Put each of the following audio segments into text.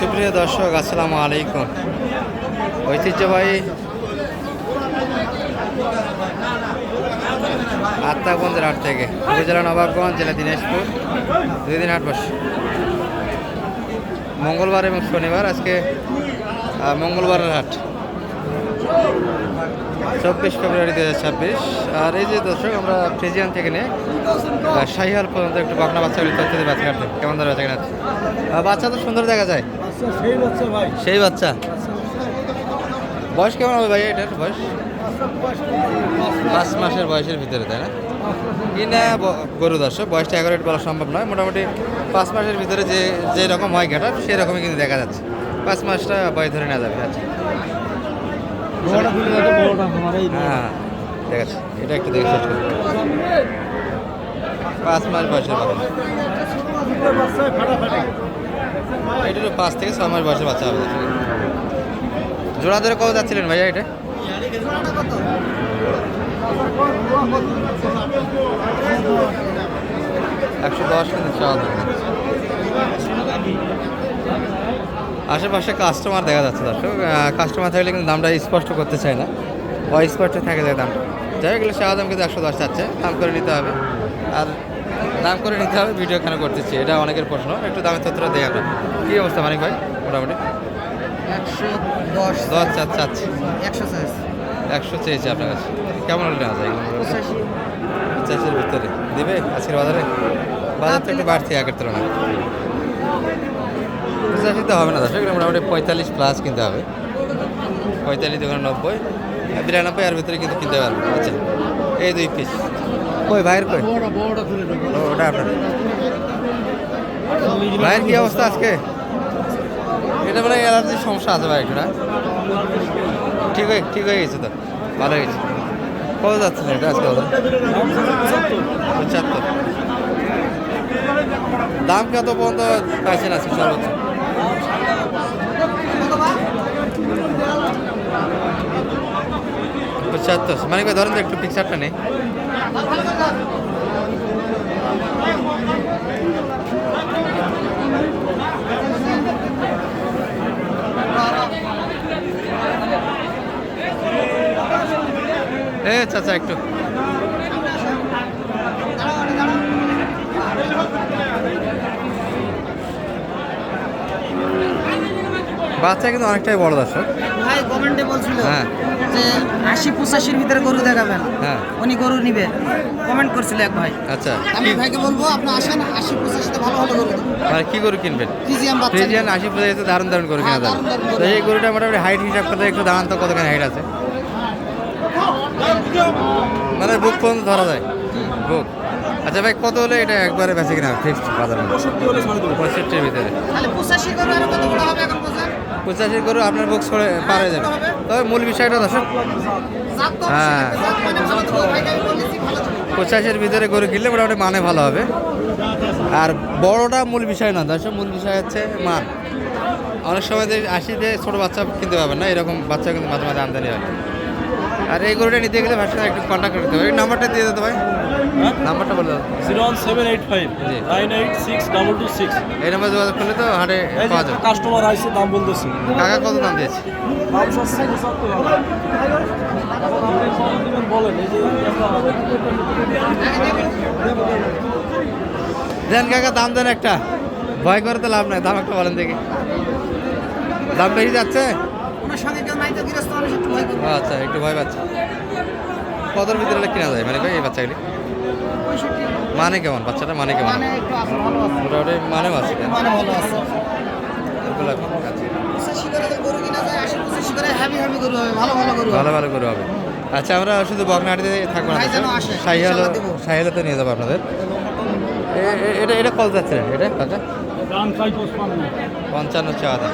সুপ্রিয় দর্শক, আসসালামু আলাইকুম। ঐতিহ্যবাহী আত্মাগঞ্জের হাট থেকে, উপজেলা নবাবগঞ্জ, জেলা দিনাজপুর, 2 দিন হাট বসে মঙ্গলবার এবং শনিবার। আজকে মঙ্গলবারের হাট, 24 ফেব্রুয়ারি 2026। আর এই যে দর্শক, আমরা ফ্রিজিয়ান থেকে নিয়ে শাহিহাল পর্যন্ত একটু বকনা বাচ্চাগুলি তথ্য দিয়ে বাচ্চা কাটতে কেমন ধরে বাচ্চা কাটছে। বাচ্চা তো সুন্দর দেখা যায়, সেই বাচ্চা। বয়স কেমন হবে ভাই এটার? বয়স 5 মাসের বয়সের ভিতরে, তাই না? কি না গরু দর্শক, বয়সটা 11 বলা সম্ভব নয়। মোটামুটি 5 মাসের ভিতরে যে রকম হয় গেট আপ, সেই রকমই কিন্তু দেখা যাচ্ছে। 5 মাসটা বয়স ধরে নেওয়া যাবে। আচ্ছা, হ্যাঁ ঠিক আছে, এটা একটু দেখে শেষ করি। 5 মাস বয়সের বাচ্চা, এটারও 5 থেকে 6 মাস বয়সের বাচ্চা হবে। জোড়া ধরে কত যাচ্ছিলেন ভাইয়া এটা? 110 কিন্তু চাওয়া দাম। আশেপাশে কাস্টমার দেখা যাচ্ছে দর্শক। কাস্টমার থাকলে কিন্তু দামটা স্পষ্ট করতে চায় না, অস্পষ্ট থাকে যায় দামটা। যাই গেলে চাওয়া দাম কিন্তু 110 চাচ্ছে। দাম করে নিতে হবে, আর দাম করে নিতে হবে। ভিডিও কেন করতেছি, এটা অনেকের প্রশ্ন। একটু দামের তথ্যটা দেয় আমরা। কী অবস্থা মানিক ভাই? মোটামুটি 110 চাচ্ছে, 100 চেয়েছে আপনার কাছে। কেমন হলে নেওয়া যায়? 85-এর ভিতরে দিবে আজকের বাজারে? বাজার তো একটু বাড়তি আগের তুলনায়। 85 তো হবে না দর্শক, মোটামুটি 45+ কিনতে হবে। 45 দোকানে 90, 92 এর ভিতরে কিন্তু কিনতে পারবে। আচ্ছা, এই 2 পিস কই ভাইয়ের? কই ওটা আপনার ভাইয়ের? কী অবস্থা আজকে? এটা মানে অ্যালার্জির সমস্যা আছে ভাই একটু, না? ঠিক হয়ে গেছে তো, ভালো হয়ে গেছে। কত যাচ্ছে এটা আজকে? 75। দাম কত পর্যন্ত পাইছেন আজকে সর্বোচ্চ? 75। মানে ধরেন তো একটু পিকচারটা নেই। চাচা একটু বাচ্চা কিন্তু অনেকটাই বড় দর্শক। ভাই কমেন্টে বলছিল হ্যাঁ যে 80-85-এর ভিতরে গরু দেখাবেন, হ্যাঁ উনি গরু নিবে কমেন্ট করছিল এক ভাই। আচ্ছা, আমি ভাইকে বলবো আপনি আসেন 80-85-তে ভালো ভালো গরু দেবো। মানে কি গরু কিনবেন? ফ্রিজিয়ান 80 দারুণ দারুণ গরু কেনা যাবে। দারুণ তো এই গরুটা মোটামুটি হাইট হিসাব করতে একটু দাঁড়ান তো, কতখানি হাইট আছে? মানে বুক পর্যন্ত ধরা যায়, বুক। আচ্ছা ভাই, কত হলে এটা একবারে বেঁচে কিনা ফিক্সড বাজারে? 65-এর ভিতরে। 85 গরু আপনার বুক ছড়ে পার হয়ে যাবে। তবে মূল বিষয়টা দর্শক, হ্যাঁ 85-এর ভিতরে গরু কিনলে মোটামুটি মানে ভালো হবে। আর বড়টা মূল বিষয় না দর্শক, মূল বিষয় হচ্ছে মান। অনেক সময় 80-তে ছোটো বাচ্চা কিনতে পারবেন না, এরকম বাচ্চা কিন্তু মাঝে মাঝে আমদানি হয়। আর এই গরুটা নিতে গেলে ভাষা একটু কন্ট্যাক্ট করতে হবে। এই নাম্বারটা দিয়ে দিতে ভাই, নাম্বারটা বলে দাও। 01785 এই নাম্বার যোগাযোগ করলে তো হাটে পাওয়া যাবে। কাস্টমার আইসে দাম বলতেছি। কাকা কত দাম দিয়েছে? বলেন এই যে দেন কাকা, দাম দেন একটা। ভয় করে তো লাভ নাই, দাম একটা বলেন দেখি। দাম বেশি যাচ্ছে? ওনার সঙ্গে কেউ নাই তো গৃহস্থ মানুষ একটু ভয় করবে। আচ্ছা, একটু ভয় পাচ্ছে। কতর ভিতরে হলে কিনা যায় মানে ভাই এই বাচ্চাগুলি? 65 মানে কেমন বাচ্চাটা? মানে কেমন? মানে একটু আছে, ভালো আছে, মোটামুটি মানেও আছে। মানে ভালো আছে। এগুলো আচ্ছা, 85 করে যে গরু কিনা যায়, 80-85 করে হেভি গরু হবে, ভালো গরু হবে। ভালো গরু হবে। আচ্ছা, আমরা শুধু বকনাহাটিতে থাকবো না, ভাই যেন আসে, শাহিহালও তো নিয়ে যাবো আপনাদের। এটা কল যাচ্ছিলেন এটা কাকা? দাম চাই 55 চাওয়া দাম।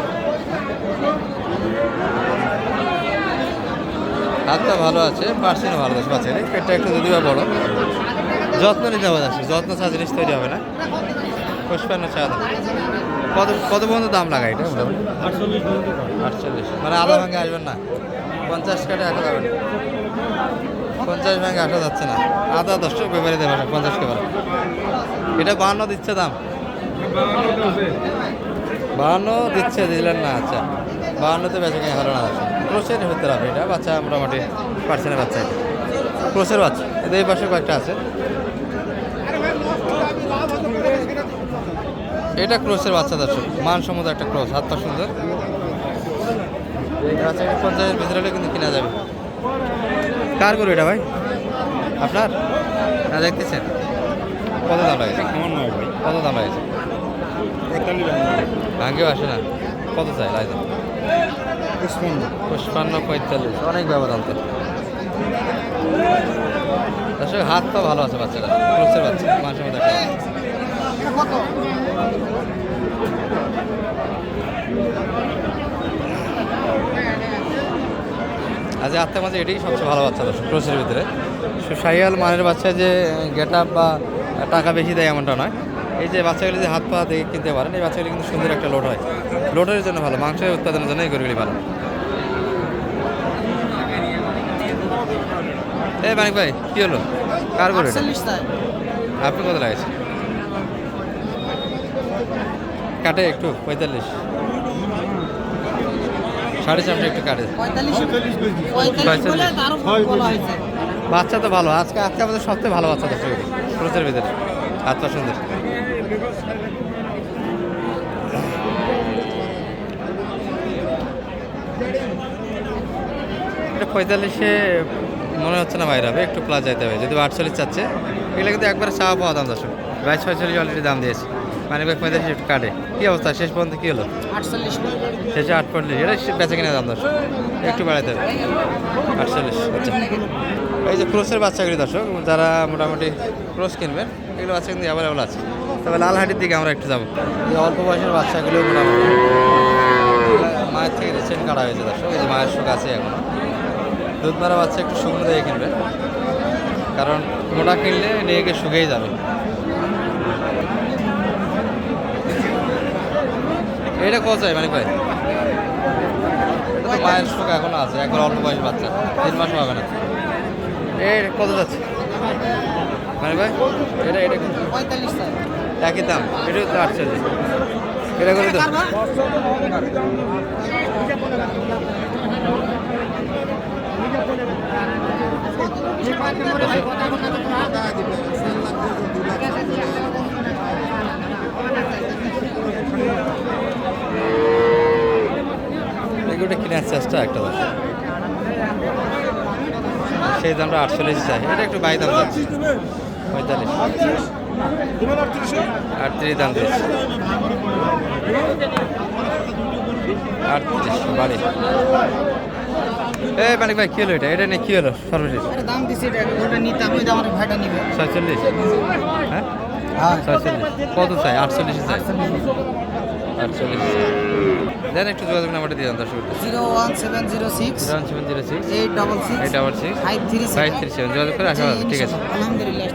হাতটা ভালো আছে, পার্সেন্টও ভালো আছে বাচ্চা। পেটটা একটু যদিও বা বড়, যত্ন নিতে হবে। যত্ন ছাড়া জিনিস তৈরি হবে না। 55 চাওয়া দাম। কত পর্যন্ত দাম লাগায় এটা? মোটামুটি 48। মানে আধা ভাঙে আসবেন না? 50 কাটে আসা যাবে না। 50 ভাঙে আসা যাচ্ছে না। আধা 10 টাকা ব্যাপারে দেবে 50 কে বলে। এটা 52 দিচ্ছে দাম। 52 দিচ্ছে, দিলেন না? আচ্ছা, 52তে বেচা কেনা হলো না। ক্রোসের ভিতরে হবে এটা, বাচ্চা মোটামুটি পার্সেন্টের বাচ্চা, এটা ক্রোসের বাচ্চা। এদের এই পাশে কয়েকটা আছে। এটা ক্রোসের বাচ্চা দর্শক, মানসম্মত একটা ক্রোস, হাত পা সুন্দর। আচ্ছা, এটা 50-এর ভিতরে হলে কিন্তু কিনা যাবে। কার গরু এটা ভাই? আপনার? না দেখতেছেন? কত দাম লাগেছে? আমার নয় ভাই, কত দাম লাগেছে? 45 ভাঙ্গেও আসে না। কত চাই লাগে? 55-45, অনেক ব্যবধান তো। আসলে হাত পা ভালো আছে বাচ্চারা, ক্রোসের বাচ্চা, মাসের মধ্যে একটা কত? আজ আত্মার মাঝে এটাই সবচেয়ে ভালো বাচ্চা দর্শক ক্রোসের ভিতরে। শাহিয়াল মানের বাচ্চা যে গেট আপ বা টাকা বেশি দেয় এমনটা নয়। এই যে বাচ্চাগুলি যে হাত পা দিয়ে কিনতে পারেন, এই বাচ্চাগুলি কিন্তু সুন্দর একটা লোড হয়, লোডের জন্য ভালো, মাংসের উৎপাদনের জন্য এই গরুগুলি ভালো। এই মানিক ভাই, কী হলো? কার গরু এটা? 48 তাই। আপনি কত লাগেছে? কাটে একটু 45, 4.5 একটু কাটে। 45 বলে তারও বলা হয়েছে। বাচ্চা তো ভালো, আজকে আমাদের সবচেয়ে ভালো বাচ্চা দর্শক ক্রোসের ভিতরে, হাত পা সুন্দর। এটা 45-এ মনে হচ্ছে না বাইরে হবে, একটু প্লাস যাইতে হবে। যদি 48 চাচ্ছে, এগুলো কিন্তু একবারে চাওয়া পাওয়া দাম দর্শক। 42-46 অলরেডি দাম দিয়েছে, মানে 45 একটু কাটে। কী অবস্থা শেষ পর্যন্ত কী হলো? 48 শেষে 48, এটা বেচা কিনা দাম দর্শক, একটু বাড়াইতে হবে। 48, আচ্ছা। এই যে ক্রোসের বাচ্চাগুলি দর্শক, যারা মোটামুটি ক্রোস কিনবেন, এগুলো বাচ্চা কিন্তু অ্যাভেলেবল আছে। তবে লালহাটির দিকে আমরা একটু যাবো। এই অল্প বয়সের বাচ্চাগুলো মোটামুটি মায়ের থেকে রিসেন্ট কাটা হয়েছে দর্শক। এই যে মায়ের সুখ আছে এখনো। দুধ মারা বাচ্চা একটু শুকনো দিয়ে কিনবেন, কারণ মোটা কিনলে নিয়ে গিয়ে শুকিয়ে যাবে। এটা কত চাই মানিক ভাই? এটা তো মায়ের সুখ এখনো আছে, একবার অল্প বয়সের বাচ্চা, 3 মাস হবে না। এই কত যাচ্ছে মানিক ভাই? এটা 45 তাই। একই দাম, এটাও তো 48, এটা করে তো। এগুলো কেনার চেষ্টা একটা দশ, সেই দামটা 48 চাই। এটা একটু বাই দাম যাচ্ছে, 45, 38 দাম দিয়েছে, 38 বাড়ি। এই মানিক ভাই কী হলো এটা? এটা নিয়ে কী হলো সর্বশেষ? আরে দাম দিছি, এটা ওটা নিতে আমি, আমার ভাইটা নিবে। 46, হ্যাঁ হ্যাঁ 46, কত চাই? 48 চাই, 48 দেন। একটু যোগাযোগ নাম্বারটা দিয়ে দেন দর্শক। 01706 01706 866 866 537। 537 যোগাযোগ করে আসা হবে। ঠিক আছে। আলহামদুলিল্লাহ।